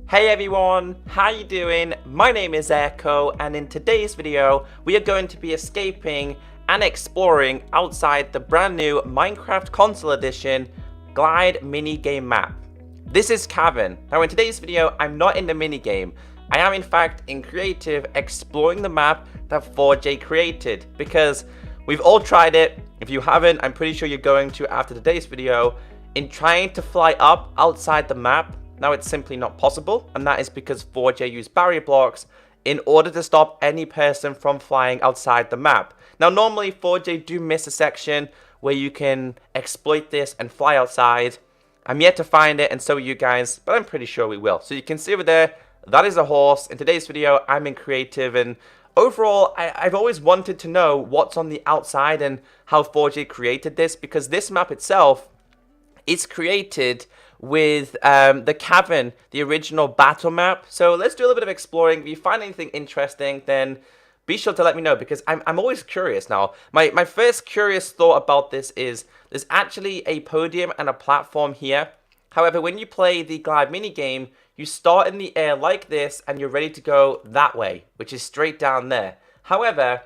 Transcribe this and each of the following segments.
Hey everyone, how you doing? My name is Echo, and in today's video we are going to be escaping and exploring outside the brand new Minecraft Console Edition Glide minigame map. This is Cavern. Now in today's video I'm not in the minigame. I am in fact in creative exploring the map that 4J created because we've all tried it. If you haven't, I'm pretty sure you're going to after today's video. In trying to fly up outside the map, now it's simply not possible, and that is because 4J used barrier blocks in order to stop any person from flying outside the map. Now normally 4J do miss a section where you can exploit this and fly outside. I'm yet to find it, and so are you guys, but I'm pretty sure we will. So you can see over there, that is a horse. In today's video, I'm in creative, and overall, I've always wanted to know what's on the outside and how 4J created this, because this map itself is created with the Cavern, the original battle map. So let's do a little bit of exploring. If you find anything interesting, then be sure to let me know, because I'm always curious now. My first curious thought about this is there's actually a podium and a platform here. However, when you play the Glide minigame, you start in the air like this and you're ready to go that way, which is straight down there. However,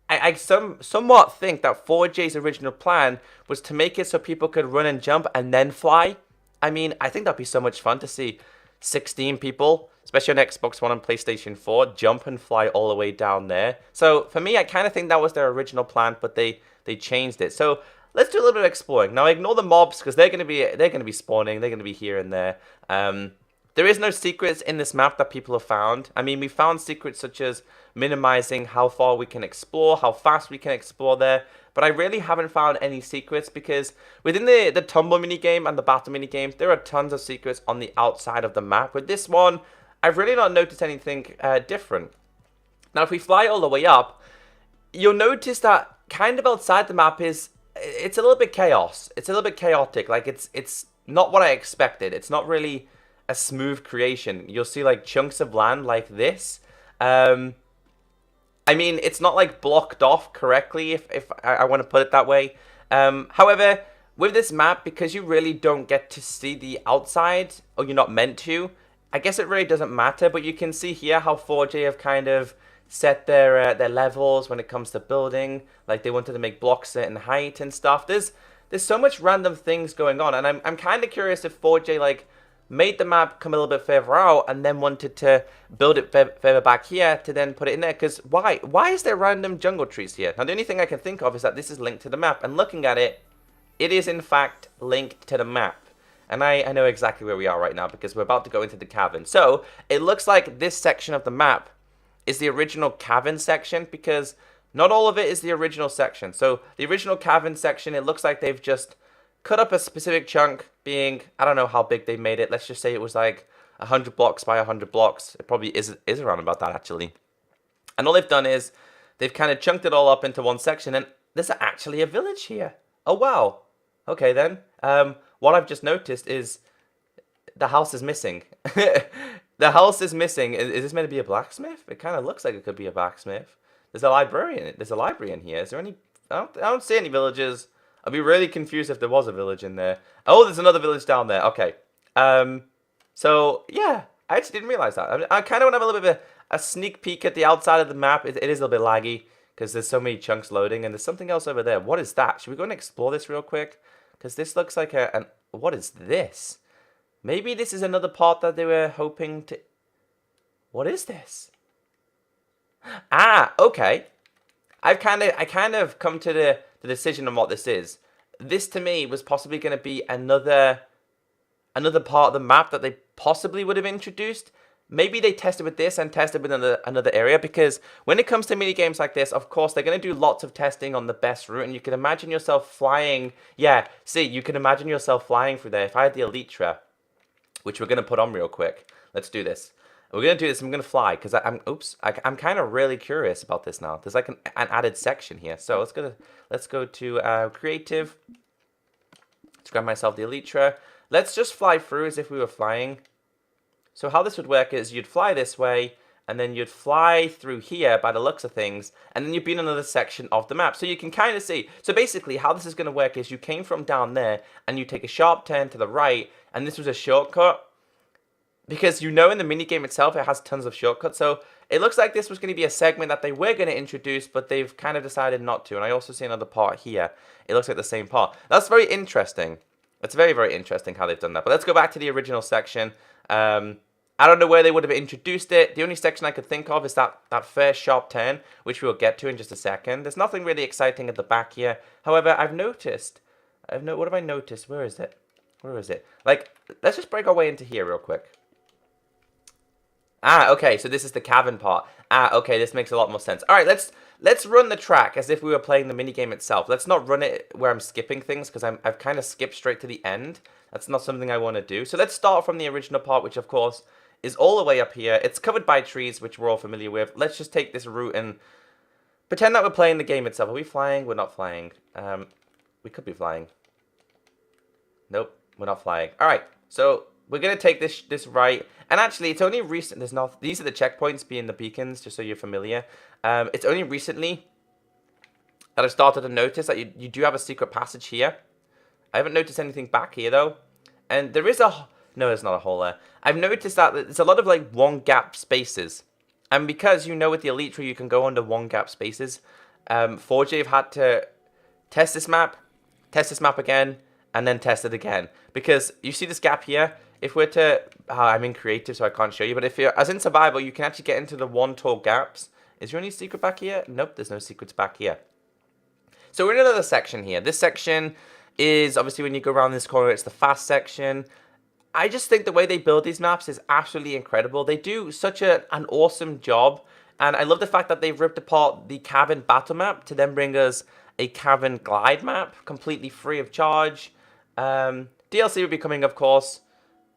I somewhat think that 4J's original plan was to make it so people could run and jump and then fly. I mean, I think that'd be so much fun to see 16 people, especially on Xbox One and PlayStation 4, jump and fly all the way down there. So for me, I kind of think that was their original plan, but they changed it. So let's do a little bit of exploring. Now ignore the mobs because they're gonna be spawning. They're gonna be here and there. There is no secrets in this map that people have found. I mean, we found secrets such as minimizing how far we can explore, how fast we can explore there. But I really haven't found any secrets because within the tumble minigame and the battle minigame, there are tons of secrets on the outside of the map. With this one, I've really not noticed anything different. Now, if we fly all the way up, you'll notice that kind of outside the map it's a little bit chaos. It's a little bit chaotic. Like it's not what I expected. It's not really a smooth creation. You'll see like chunks of land like this. I mean, it's not like blocked off correctly, if I want to put it that way. However, with this map, because you really don't get to see the outside, or you're not meant to, I guess it really doesn't matter. But you can see here how 4J have kind of set their levels when it comes to building. Like they wanted to make blocks certain height and stuff. There's so much random things going on, and I'm kind of curious if 4J like made the map come a little bit further out and then wanted to build it further back here to then put it in there. Because why is there random jungle trees here? Now the only thing I can think of is that this is linked to the map, and looking at it, it is in fact linked to the map. And I know exactly where we are right now because we're about to go into the cavern. So it looks like this section of the map is the original cavern section, because not all of it is the original section. So the original cavern section, it looks like they've just cut up a specific chunk, being, I don't know how big they made it. Let's just say it was like 100 blocks by 100 blocks. It probably is around about that, actually. And all they've done is they've kind of chunked it all up into one section, and there's actually a village here. Oh, wow. Okay, then. What I've just noticed is the house is missing. The house is missing. Is this meant to be a blacksmith? It kind of looks like it could be a blacksmith. There's a librarian. There's a library in here. Is there any... I don't see any villagers. I'd be really confused if there was a village in there. Oh, there's another village down there. Okay. So, yeah. I actually didn't realize that. I kind of want to have a little bit of a sneak peek at the outside of the map. It is a little bit laggy because there's so many chunks loading. And there's something else over there. What is that? Should we go and explore this real quick? Because this looks like what is this? Maybe this is another part that they were hoping to... What is this? Ah, okay. I kind of come to the decision on what this is. This to me was possibly going to be another part of the map that they possibly would have introduced. Maybe they tested with this and tested with another area, because when it comes to mini games like this, of course they're going to do lots of testing on the best route, and you can imagine yourself flying. Yeah, see, you can imagine yourself flying through there. If I had the Elytra, which we're going to put on real quick, let's do this. We're going to do this. I'm going to fly because I'm kind of really curious about this now. There's like an added section here. So let's go to creative. Let's grab myself the Elytra. Let's just fly through as if we were flying. So how this would work is you'd fly this way, and then you'd fly through here by the looks of things, and then you'd be in another section of the map. So you can kind of see. So basically how this is going to work is you came from down there, and you take a sharp turn to the right, and this was a shortcut. because you know in the minigame itself it has tons of shortcuts. So it looks like this was going to be a segment that they were going to introduce, but they've kind of decided not to. And I also see another part here. It looks like the same part. That's very interesting. It's very, very interesting how they've done that. But let's go back to the original section. I don't know where they would have introduced it. The only section I could think of is that first sharp turn, which we'll get to in just a second. There's nothing really exciting at the back here. However, what have I noticed? Where is it? Where is it? Like, let's just break our way into here real quick. Ah, okay, so this is the cavern part. Ah, okay, this makes a lot more sense. All right, let's run the track as if we were playing the minigame itself. Let's not run it where I'm skipping things, because I've kind of skipped straight to the end. That's not something I want to do. So let's start from the original part, which of course is all the way up here. It's covered by trees, which we're all familiar with. Let's just take this route and pretend that we're playing the game itself. Are we flying? We're not flying. We could be flying. Nope, we're not flying. All right, so we're going to take this right. And actually, it's only recent. These are the checkpoints being the beacons, just so you're familiar. It's only recently that I've started to notice that you do have a secret passage here. I haven't noticed anything back here, though. And there is a... No, there's not a hole there. I've noticed that there's a lot of, like, one-gap spaces. And because you know with the Elite Tree you can go under one-gap spaces, 4J have had to test this map again, and then test it again. Because you see this gap here? If we're to... I'm in creative, so I can't show you. But if you're... As in survival, you can actually get into the one tall gaps. Is there any secret back here? Nope, there's no secrets back here. So we're in another section here. This section is, obviously, when you go around this corner, it's the fast section. I just think the way they build these maps is absolutely incredible. They do such an awesome job. And I love the fact that they've ripped apart the Cavern battle map to then bring us a Cavern glide map, completely free of charge. DLC will be coming, of course.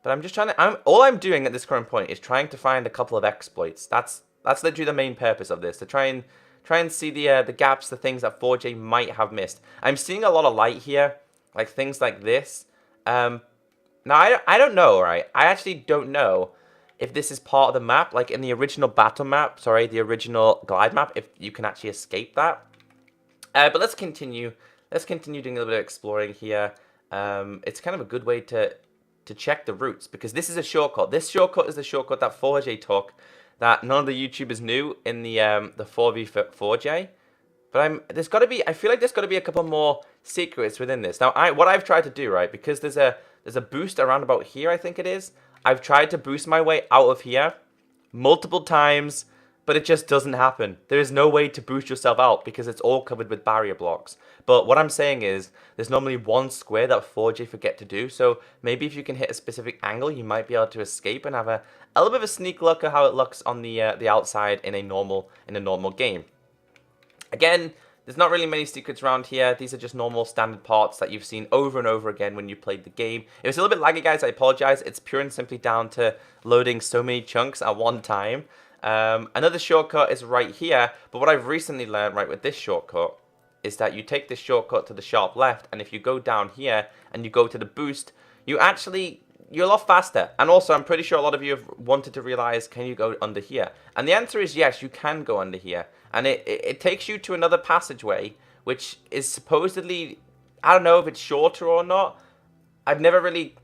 But I'm just trying to... all I'm doing at this current point is trying to find a couple of exploits. That's literally the main purpose of this. To try and see the gaps, the things that 4J might have missed. I'm seeing a lot of light here. Like things like this. Now, I don't know, right? I actually don't know if this is part of the map. Like in the original battle map, sorry, the original glide map, if you can actually escape that. But let's continue. Let's continue doing a little bit of exploring here. It's kind of a good way to check the routes, because this is a shortcut. This shortcut is the shortcut that 4J took, that none of the YouTubers knew in the 4v4J. But there's got to be, I feel like there's got to be a couple more secrets within this. Now, what I've tried to do, right, because there's a boost around about here, I think it is. I've tried to boost my way out of here multiple times, but it just doesn't happen. There is no way to boost yourself out because it's all covered with barrier blocks. But what I'm saying is, there's normally one square that 4J forget to do. So maybe if you can hit a specific angle, you might be able to escape and have a little bit of a sneak look at how it looks on the outside in a normal game. Again, there's not really many secrets around here. These are just normal standard parts that you've seen over and over again when you played the game. If it's a little bit laggy, guys, I apologize. It's pure and simply down to loading so many chunks at one time. Another shortcut is right here, but what I've recently learned, right, with this shortcut is that you take this shortcut to the sharp left, and if you go down here and you go to the boost, you're a lot faster. And also, I'm pretty sure a lot of you have wanted to realize, can you go under here? And the answer is yes, you can go under here. And it takes you to another passageway, which is supposedly, I don't know if it's shorter or not. I've never really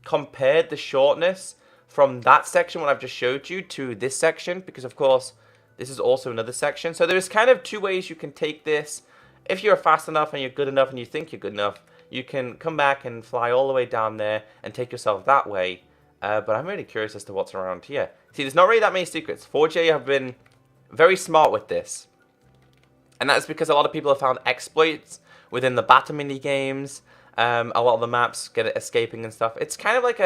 compared the shortness from that section, what I've just showed you, to this section, because of course, this is also another section. So there's kind of two ways you can take this. If you're fast enough and you're good enough and you think you're good enough, you can come back and fly all the way down there and take yourself that way. But I'm really curious as to what's around here. See, there's not really that many secrets. 4J have been very smart with this. And that's because a lot of people have found exploits within the battle mini games. A lot of the maps get escaping and stuff. It's kind of like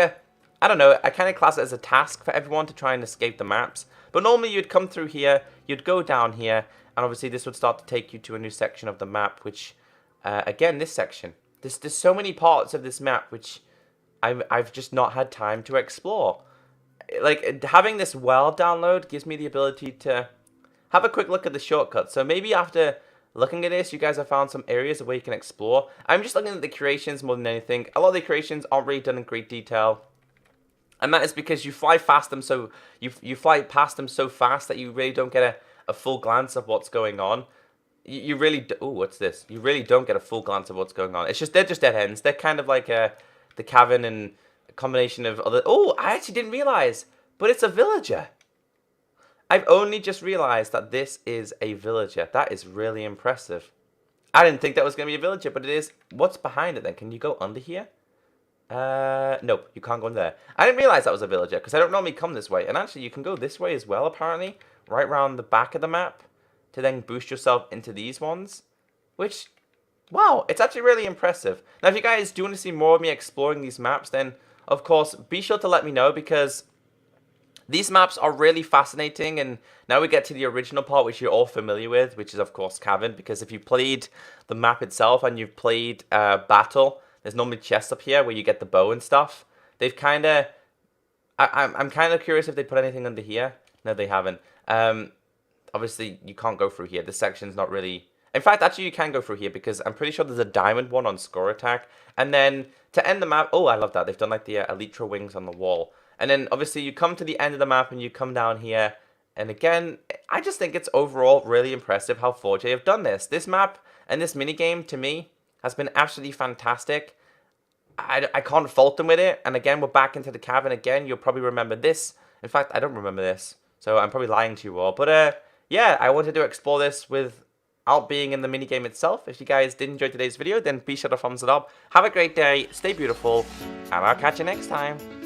I don't know, I kind of class it as a task for everyone to try and escape the maps. But normally you'd come through here, you'd go down here, and obviously this would start to take you to a new section of the map, which, again, this section. There's so many parts of this map which I've just not had time to explore. Like, having this world download gives me the ability to have a quick look at the shortcuts. So maybe after looking at this, you guys have found some areas where you can explore. I'm just looking at the creations more than anything. A lot of the creations aren't really done in great detail. And that is because you fly past them so fast that you really don't get a full glance of what's going on. You really what's this? You really don't get a full glance of what's going on. They're just dead ends. They're kind of like the Cavern and a combination of other... Oh, I actually didn't realize, but it's a villager. I've only just realized that this is a villager. That is really impressive. I didn't think that was going to be a villager, but it is. What's behind it then? Can you go under here? Nope, you can't go in there. I didn't realize that was a villager, because I don't normally come this way. And actually, you can go this way as well, apparently. Right around the back of the map. To then boost yourself into these ones. Which, wow, it's actually really impressive. Now, if you guys do want to see more of me exploring these maps, then, of course, be sure to let me know, because these maps are really fascinating, and now we get to the original part, which you're all familiar with, which is, of course, Cavern, because if you played the map itself and you've played Battle, there's normally chests up here where you get the bow and stuff. They've kind of... I'm kind of curious if they put anything under here. No, they haven't. Obviously, you can't go through here. This section's not really... In fact, actually, you can go through here, because I'm pretty sure there's a diamond one on Score Attack. And then, to end the map... Oh, I love that. They've done, like, the Elytra wings on the wall. And then, obviously, you come to the end of the map and you come down here. And again, I just think it's overall really impressive how 4J have done this. This map and this minigame, to me, has been absolutely fantastic. I can't fault them with it. And again, we're back into the Cavern again. You'll probably remember this. In fact, I don't remember this. So I'm probably lying to you all. But yeah, I wanted to explore this without being in the minigame itself. If you guys did enjoy today's video, then be sure to thumbs it up. Have a great day. Stay beautiful. And I'll catch you next time.